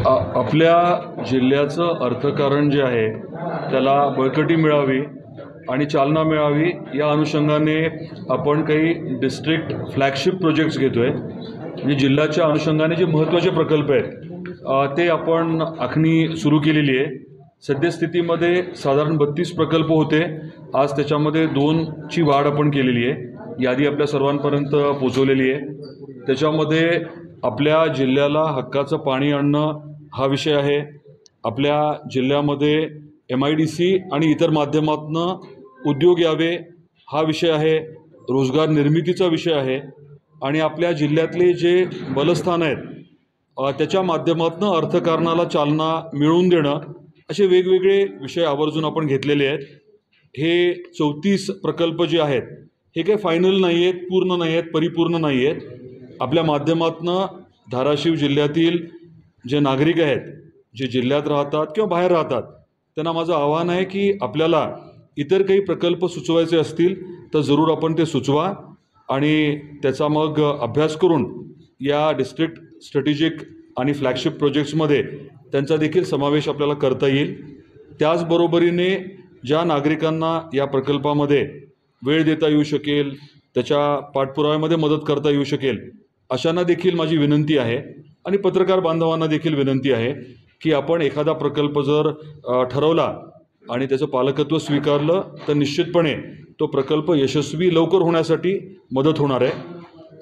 आपल्या जिल्ह्याचं अर्थकारण जे आहे त्याला बळकटी मिळावी आणि चालना मिळावी या अनुषंगाने आपण काही डिस्ट्रिक्ट फ्लॅगशिप प्रोजेक्ट्स घेतोय। म्हणजे जिल्ह्याच्या अनुषंगाने जे महत्त्वाचे प्रकल्प आहेत ते आपण आखणी सुरू केलेली आहे। सद्यस्थितीमध्ये साधारण 32 प्रकल्प होते, आज त्याच्यामध्ये 2ची वाढ आपण केलेली आहे। यादी आपल्या सर्वांपर्यंत पोहोचवलेली आहे। त्याच्यामध्ये आपल्या जिल्ह्याला हक्काचं पाणी आणणं हा विषय आहे। आपल्या जिल्ह्यामध्ये MIDC आणि इतर माध्यमातून उद्योग यावे हा विषय आहे। रोजगार निर्मितीचा विषय आहे आणि आपल्या जिल्ह्यातले जे बलस्थान आहेत त्याच्या माध्यमातून अर्थकारणाला चालना मिळवून देणं असे वेगवेगळे विषय आवर्जून आपण घेतलेले आहेत। हे 34 प्रकल्प जे आहेत हे काही फायनल नाही आहेत, पूर्ण नाही आहेत, परिपूर्ण नाही आहेत। आपल्या माध्यमातून धाराशिव जिल्ह्यातील जे नागरिक आहेत, जे जिल्ह्यात राहतात किंवा बाहेर राहतात, त्यांना माझं आव्हान आहे की आपल्याला इतर काही प्रकल्प सुचवायचे असतील तर जरूर आपण ते सुचवा आणि त्याचा मग अभ्यास करून या डिस्ट्रिक्ट स्ट्रॅटेजिक आणि फ्लॅगशिप प्रोजेक्ट्समध्ये त्यांचा देखील समावेश आपल्याला करता येईल। त्याचबरोबरीने ज्या नागरिकांना या प्रकल्पामध्ये वेळ देता येऊ शकेल, त्याच्या पाठपुराव्यामध्ये मदत करता येऊ शकेल, अशांना देखील माझी विनंती आहे आणि पत्रकार बांधवांना देखील विनंती आहे की आपण एखादा प्रकल्प जर ठरवला आणि त्याचं पालकत्व स्वीकारलं तर निश्चितपणे तो प्रकल्प यशस्वी लवकर होण्यासाठी मदत होणार आहे।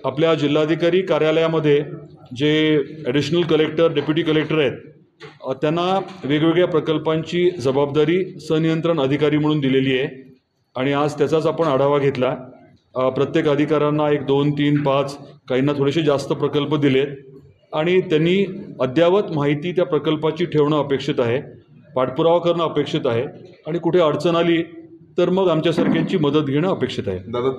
आपल्या जिल्हाधिकारी कार्यालयामध्ये जे ॲडिशनल कलेक्टर, डेप्युटी कलेक्टर आहेत त्यांना वेगवेगळ्या प्रकल्पांची जबाबदारी संनियंत्रण अधिकारी म्हणून दिलेली आहे आणि आज त्याचाच आपण आढावा घेतला। प्रत्येक अधिकाऱ्यांना 1, 2, 3, 5 काहींना थोडेसे जास्त प्रकल्प दिलेत आणि त्यांनी अद्ययावत माहिती त्या प्रकल्पाची ठेवणं अपेक्षित आहे, पाठपुरावा करणं अपेक्षित आहे आणि कुठे अडचण आली तर मग आमच्यासारख्यांची मदत घेणं अपेक्षित आहे। दादा